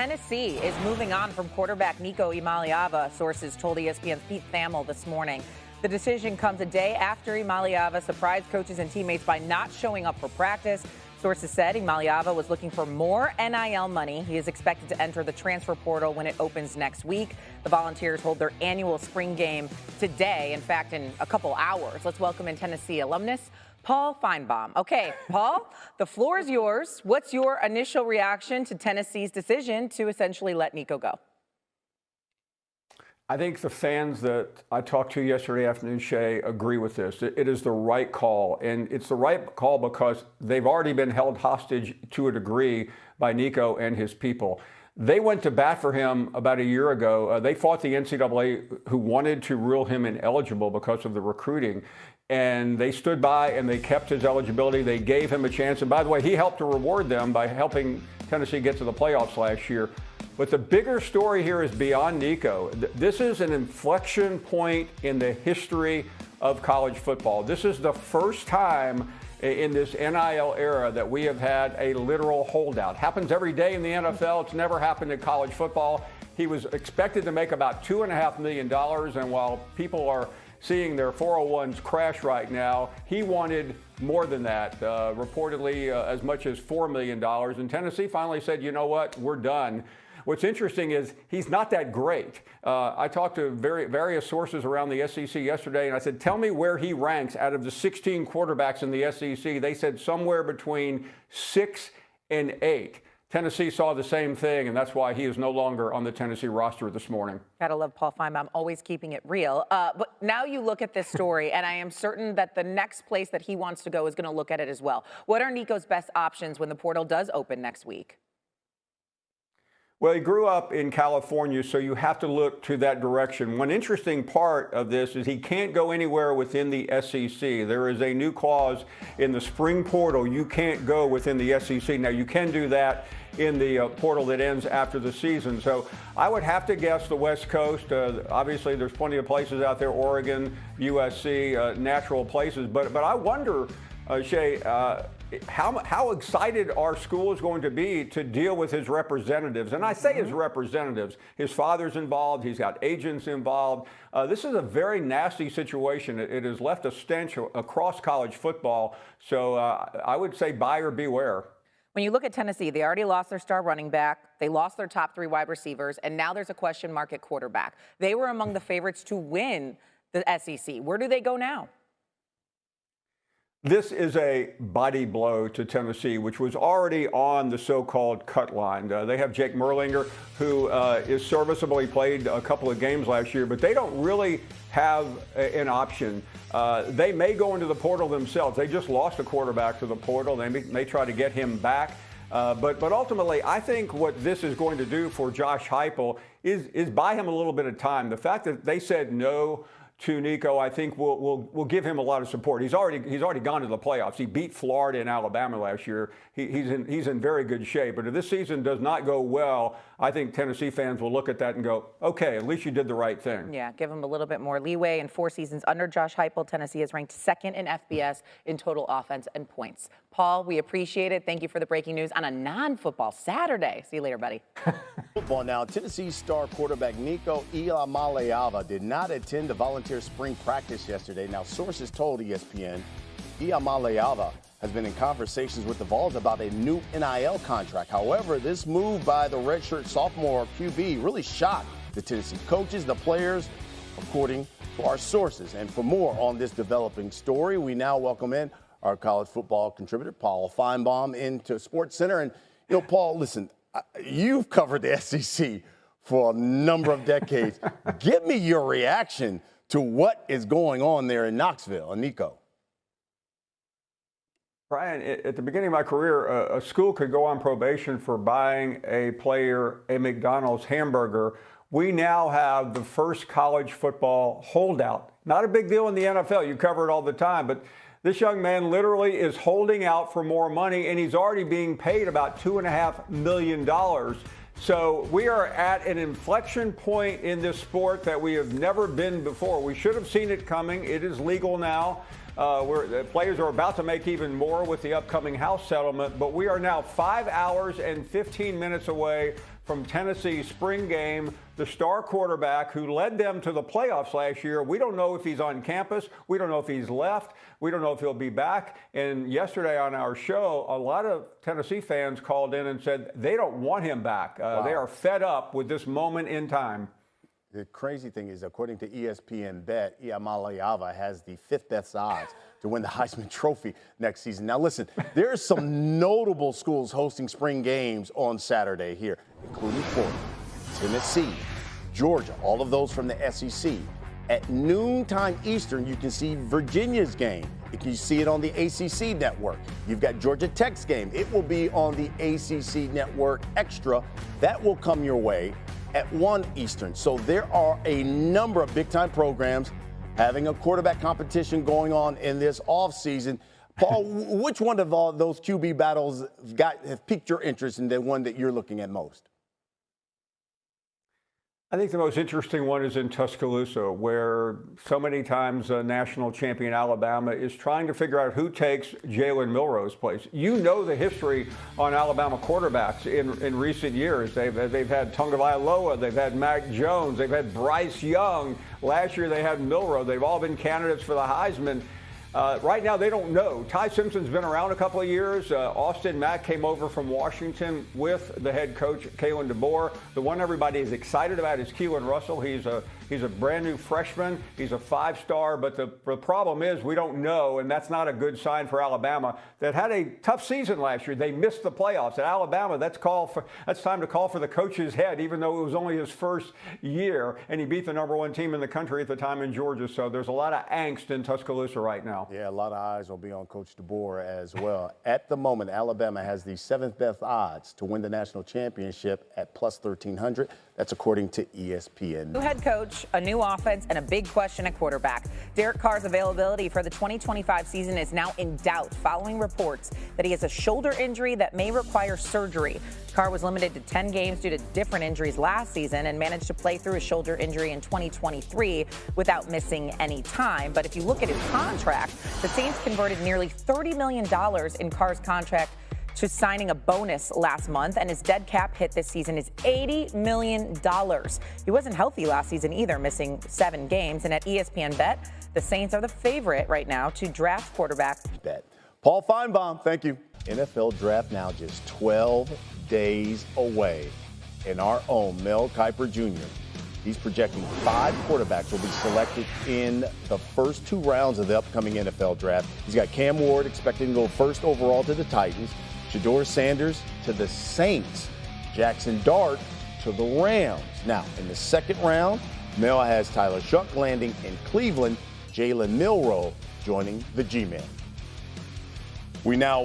Tennessee is moving on from quarterback Nico Iamaleava, sources told ESPN's Pete Thamel this morning. The decision comes a day after Iamaleava surprised coaches and teammates by not showing up for practice. Sources said Iamaleava was looking for more NIL money. He is expected to enter the transfer portal when it opens next week. The Volunteers hold their annual spring game today, in fact, in a couple hours. Let's welcome in Tennessee alumnus Paul Finebaum. Okay, Paul, the floor is yours. What's your initial reaction to Tennessee's decision to essentially let Nico go? I think the fans that I talked to yesterday afternoon, Shay, agree with this. It is the right call, and it's the right call because they've already been held hostage to a degree by Nico and his people. They went to bat for him about a year ago. They fought the NCAA, who wanted to rule him ineligible because of the recruiting. And they stood by and they kept his eligibility. They gave him a chance. And by the way, he helped to reward them by helping Tennessee get to the playoffs last year. But the bigger story here is beyond Nico. This is an inflection point in the history of college football. This is the first time in this NIL era that we have had a literal holdout. Happens every day in the NFL. It's never happened in college football. He was expected to make about $2.5 million. And while people are seeing their 401s crash right now, he wanted more than that, reportedly as much as $4 million. And Tennessee finally said, you know what, we're done. What's interesting is he's not that great. I talked to various sources around the SEC yesterday, and I said, tell me where he ranks out of the 16 quarterbacks in the SEC. They said somewhere between 6 and 8. Tennessee saw the same thing, and that's why he is no longer on the Tennessee roster this morning. Gotta love Paul Finebaum, always keeping it real. But now you look at this story, and I am certain that the next place that he wants to go is going to look at it as well. What are Nico's best options when the portal does open next week? Well, he grew up in California, so you have to look to that direction. One interesting part of this is he can't go anywhere within the SEC. There is a new clause in the spring portal. You can't go within the SEC. Now, you can do that in the portal that ends after the season. So I would have to guess the West Coast. Obviously, there's plenty of places out there, Oregon, USC, natural places. But I wonder, Shay, how excited our school is going to be to deal with his representatives. And I say his representatives. His father's involved. He's got agents involved. This is a very nasty situation. It has left a stench across college football. So I would say buyer beware. When you look at Tennessee, they already lost their star running back. They lost their top 3 wide receivers. And now there's a question mark at quarterback. They were among the favorites to win the SEC. Where do they go now? This is a body blow to Tennessee, which was already on the so-called cut line. They have Jake Merlinger, who is serviceable. He played a couple of games last year, but they don't really have an option. They may go into the portal themselves. They just lost a quarterback to the portal. They may try to get him back. But ultimately, I think what this is going to do for Josh Heupel is buy him a little bit of time. The fact that they said no to Nico, I think will give him a lot of support. He's already gone to the playoffs. He beat Florida and Alabama last year. He's in very good shape. But if this season does not go well, I think Tennessee fans will look at that and go, okay, at least you did the right thing. Yeah, give him a little bit more leeway. In 4 seasons under Josh Heupel, Tennessee is ranked 2nd in FBS in total offense and points. Paul, we appreciate it. Thank you for the breaking news on a non-football Saturday. See you later, buddy. Football now. Tennessee star quarterback Nico Iamaleava did not attend the Volunteer spring practice yesterday. Now, sources told ESPN Iamaleava has been in conversations with the Vols about a new NIL contract. However, this move by the redshirt sophomore QB really shocked the Tennessee coaches, the players, according to our sources. And for more on this developing story, we now welcome in our college football contributor, Paul Finebaum, into SportsCenter. And, you know, Paul, listen, you've covered the SEC for a number of decades. Give me your reaction to what is going on there in Knoxville and Nico. Brian, at the beginning of my career, a school could go on probation for buying a player a McDonald's hamburger. We now have the first college football holdout. Not a big deal in the NFL. You cover it all the time. But this young man literally is holding out for more money, and he's already being paid about $2.5 million. So we are at an inflection point in this sport that we have never been before. We should have seen it coming. It is legal now. The players are about to make even more with the upcoming House settlement, but we are now 5 hours and 15 minutes away from Tennessee spring game, the star quarterback who led them to the playoffs last year. We don't know if he's on campus. We don't know if he's left. We don't know if he'll be back. And yesterday on our show, a lot of Tennessee fans called in and said they don't want him back. Wow. They are fed up with this moment in time. The crazy thing is, according to ESPN Bet, Iamaleava has the 5th best odds to win the Heisman Trophy next season. Now, listen, there's some notable schools hosting spring games on Saturday here, including Florida, Tennessee, Georgia, all of those from the SEC. At noontime Eastern, you can see Virginia's game. You can see it on the ACC network. You've got Georgia Tech's game. It will be on the ACC network extra. That will come your way at 1 Eastern. So there are a number of big-time programs having a quarterback competition going on in this offseason. Paul, which one of all those QB battles have piqued your interest and the one that you're looking at most? I think the most interesting one is in Tuscaloosa, where so many times national champion Alabama is trying to figure out who takes Jalen Milroe's place. You know the history on Alabama quarterbacks in recent years. They've had Tagovailoa, they've had Mac Jones, they've had Bryce Young. Last year they had Milroe. They've all been candidates for the Heisman. Right now, they don't know. Ty Simpson's been around a couple of years. Austin Mack came over from Washington with the head coach, Kalen DeBoer. The one everybody is excited about is Keelan Russell. He's a brand new freshman. He's a 5-star. But the problem is we don't know, and that's not a good sign for Alabama, that had a tough season last year. They missed the playoffs. At Alabama, that's time to call for the coach's head, even though it was only his first year, and he beat the #1 team in the country at the time in Georgia. So there's a lot of angst in Tuscaloosa right now. Yeah, a lot of eyes will be on Coach DeBoer as well. At the moment, Alabama has the 7th best odds to win the national championship at plus 1,300. That's according to ESPN. New head coach, a new offense, and a big question at quarterback. Derek Carr's availability for the 2025 season is now in doubt following reports that he has a shoulder injury that may require surgery. Carr was limited to 10 games due to different injuries last season and managed to play through a shoulder injury in 2023 without missing any time. But if you look at his contract, the Saints converted nearly $30 million in Carr's contract to signing a bonus last month, and his dead cap hit this season is $80 million. He wasn't healthy last season either, missing 7 games. And at ESPN Bet, the Saints are the favorite right now to draft quarterback. Bet. Paul Finebaum, thank you. NFL draft now just 12 days away. And our own Mel Kiper Jr., he's projecting 5 quarterbacks will be selected in the first 2 rounds of the upcoming NFL draft. He's got Cam Ward expected to go first overall to the Titans, Shedeur Sanders to the Saints, Jackson Dart to the Rams. Now, in the 2nd round, Mel has Tyler Shuck landing in Cleveland, Jalen Milroe joining the G-Men. We now